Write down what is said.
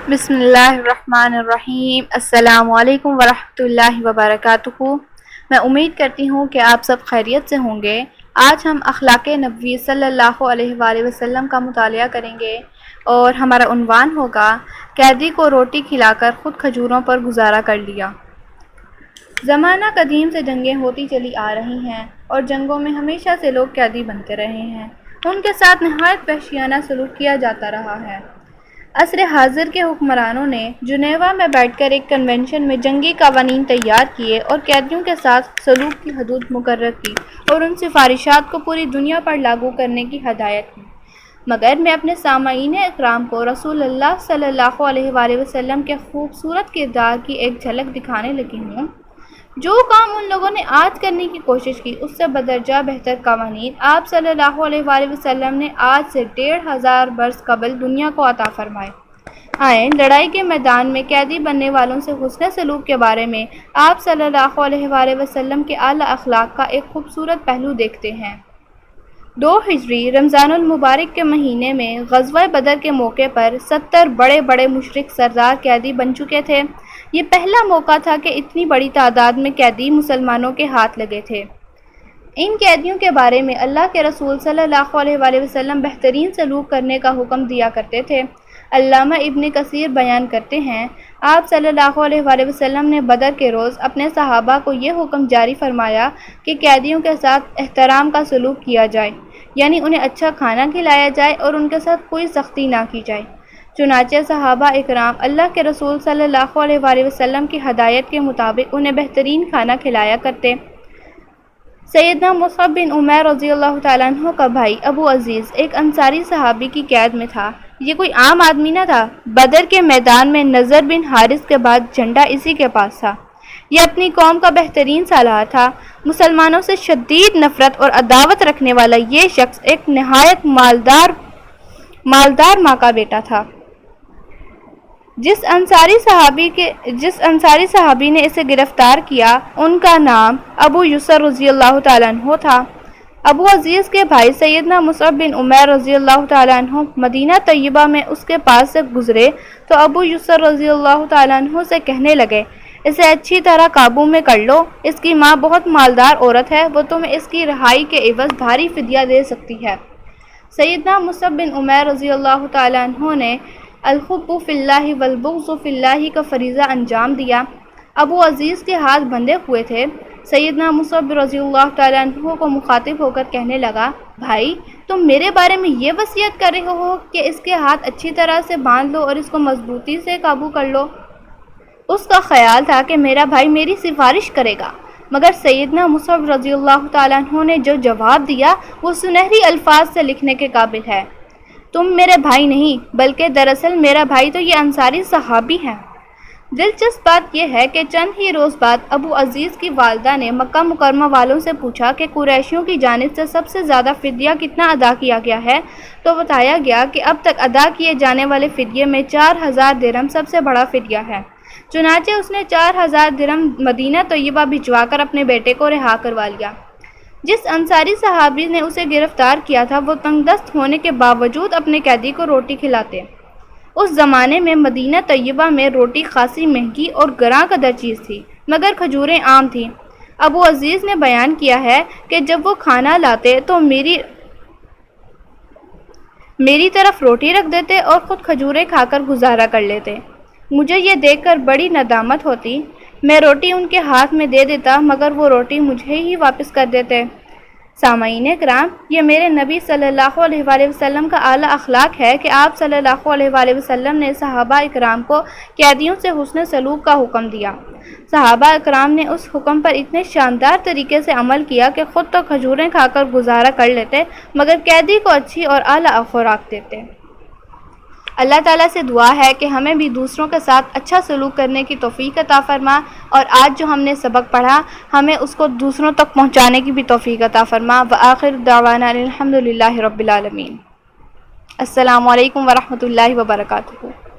بسم اللہ الرحمن الرحیم۔ السلام علیکم ورحمۃ اللہ وبرکاتہ۔ میں امید کرتی ہوں کہ آپ سب خیریت سے ہوں گے۔ آج ہم اخلاق نبوی صلی اللہ علیہ وآلہ وسلم کا مطالعہ کریں گے اور ہمارا عنوان ہوگا قیدی کو روٹی کھلا کر خود کھجوروں پر گزارا کر لیا۔ زمانہ قدیم سے جنگیں ہوتی چلی آ رہی ہیں اور جنگوں میں ہمیشہ سے لوگ قیدی بنتے رہے ہیں۔ ان کے ساتھ نہایت وحشیانہ سلوک کیا جاتا رہا ہے۔ عصر حاضر کے حکمرانوں نے جنیوا میں بیٹھ کر ایک کنونشن میں جنگی قوانین تیار کیے اور قیدیوں کے ساتھ سلوک کی حدود مقرر کی اور ان سفارشات کو پوری دنیا پر لاگو کرنے کی ہدایت کی۔ مگر میں اپنے سامعین اکرام کو رسول اللہ صلی اللہ علیہ وآلہ وسلم کے خوبصورت کردار کی ایک جھلک دکھانے لگی ہوں۔ جو کام ان لوگوں نے آج کرنے کی کوشش کی اس سے بدرجہ بہتر قوانین آپ صلی اللہ علیہ وآلہ وسلم نے آج سے 1500 برس قبل دنیا کو عطا فرمائے۔ آئیں لڑائی کے میدان میں قیدی بننے والوں سے حسن سلوک کے بارے میں آپ صلی اللہ علیہ وآلہ وسلم کے اعلیٰ اخلاق کا ایک خوبصورت پہلو دیکھتے ہیں۔ 2 ہجری رمضان المبارک کے مہینے میں غزوہ بدر کے موقع پر 70 بڑے بڑے مشرک سردار قیدی بن چکے تھے۔ یہ پہلا موقع تھا کہ اتنی بڑی تعداد میں قیدی مسلمانوں کے ہاتھ لگے تھے۔ ان قیدیوں کے بارے میں اللہ کے رسول صلی اللہ علیہ وآلہ وسلم بہترین سلوک کرنے کا حکم دیا کرتے تھے۔ علامہ ابن کثیر بیان کرتے ہیں، آپ صلی اللہ علیہ وآلہ وسلم نے بدر کے روز اپنے صحابہ کو یہ حکم جاری فرمایا کہ قیدیوں کے ساتھ احترام کا سلوک کیا جائے، یعنی انہیں اچھا کھانا کھلایا جائے اور ان کے ساتھ کوئی سختی نہ کی جائے۔ چنانچہ صحابہ اکرام اللہ کے رسول صلی اللہ علیہ وآلہ وسلم کی ہدایت کے مطابق انہیں بہترین کھانا کھلایا کرتے۔ سیدنا مصعب بن عمیر رضی اللہ تعالیٰ عنہ کا بھائی ابو عزیز ایک انصاری صحابی کی قید میں تھا۔ یہ کوئی عام آدمی نہ تھا۔ بدر کے میدان میں نضر بن حارث کے بعد جھنڈا اسی کے پاس تھا۔ یہ اپنی قوم کا بہترین سالار تھا۔ مسلمانوں سے شدید نفرت اور عداوت رکھنے والا یہ شخص ایک نہایت مالدار ماں کا بیٹا تھا۔ جس انصاری صحابی نے اسے گرفتار کیا ان کا نام ابو یسر رضی اللہ تعالیٰ عنہ تھا۔ ابو عزیز کے بھائی سیدنا مصعب بن عمیر رضی اللہ تعالیٰ عنہ مدینہ طیبہ میں اس کے پاس سے گزرے تو ابو یسر رضی اللہ تعالیٰ عنہ سے کہنے لگے، اسے اچھی طرح قابو میں کر لو، اس کی ماں بہت مالدار عورت ہے، وہ تمہیں اس کی رہائی کے عوض بھاری فدیہ دے سکتی ہے۔ سیدنا مصعب بن عمیر رضی اللہ تعالیٰ عنہ نے الحب فی اللہ والبغض فی اللہ کا فریضہ انجام دیا۔ ابو عزیز کے ہاتھ بندھے ہوئے تھے۔ سیدنا مصعب رضی اللہ تعالیٰ عنہ کو مخاطب ہو کر کہنے لگا، بھائی تم میرے بارے میں یہ وصیت کر رہے ہو کہ اس کے ہاتھ اچھی طرح سے باندھ لو اور اس کو مضبوطی سے قابو کر لو۔ اس کا خیال تھا کہ میرا بھائی میری سفارش کرے گا، مگر سیدنا مصعب رضی اللہ تعالیٰ عنہ نے جو جواب دیا وہ سنہری الفاظ سے لکھنے کے قابل ہے۔ تم میرے بھائی نہیں بلکہ دراصل میرا بھائی تو یہ انصاری صحابی ہے۔ دلچسپ بات یہ ہے کہ چند ہی روز بعد ابو عزیز کی والدہ نے مکہ مکرمہ والوں سے پوچھا کہ قریشیوں کی جانب سے سب سے زیادہ فدیہ کتنا ادا کیا گیا ہے، تو بتایا گیا کہ اب تک ادا کیے جانے والے فدیے میں 4000 درہم سب سے بڑا فدیہ ہے۔ چنانچہ اس نے 4000 درہم مدینہ طیبہ بھجوا کر اپنے بیٹے کو رہا کروا لیا۔ جس انصاری صحابی نے اسے گرفتار کیا تھا وہ تنگ دست ہونے کے باوجود اپنے قیدی کو روٹی کھلاتے۔ اس زمانے میں مدینہ طیبہ میں روٹی خاصی مہنگی اور گراں قدر چیز تھی، مگر کھجوریں عام تھیں۔ ابو عزیز نے بیان کیا ہے کہ جب وہ کھانا لاتے تو میری طرف روٹی رکھ دیتے اور خود کھجوریں کھا کر گزارا کر لیتے۔ مجھے یہ دیکھ کر بڑی ندامت ہوتی۔ میں روٹی ان کے ہاتھ میں دے دیتا مگر وہ روٹی مجھے ہی واپس کر دیتے۔ سامعین کرام، یہ میرے نبی صلی اللہ علیہ وآلہ وسلم کا اعلیٰ اخلاق ہے کہ آپ صلی اللہ علیہ وآلہ وسلم نے صحابہ اکرام کو قیدیوں سے حسن سلوک کا حکم دیا۔ صحابہ اکرام نے اس حکم پر اتنے شاندار طریقے سے عمل کیا کہ خود تو کھجوریں کھا کر گزارا کر لیتے مگر قیدی کو اچھی اور اعلیٰ خوراک دیتے۔ اللہ تعالیٰ سے دعا ہے کہ ہمیں بھی دوسروں کے ساتھ اچھا سلوک کرنے کی توفیق عطا فرما، اور آج جو ہم نے سبق پڑھا ہمیں اس کو دوسروں تک پہنچانے کی بھی توفیق عطا فرما۔ وآخر دعوانا الحمدللہ رب العالمین۔ السلام علیکم ورحمۃ اللہ وبرکاتہ۔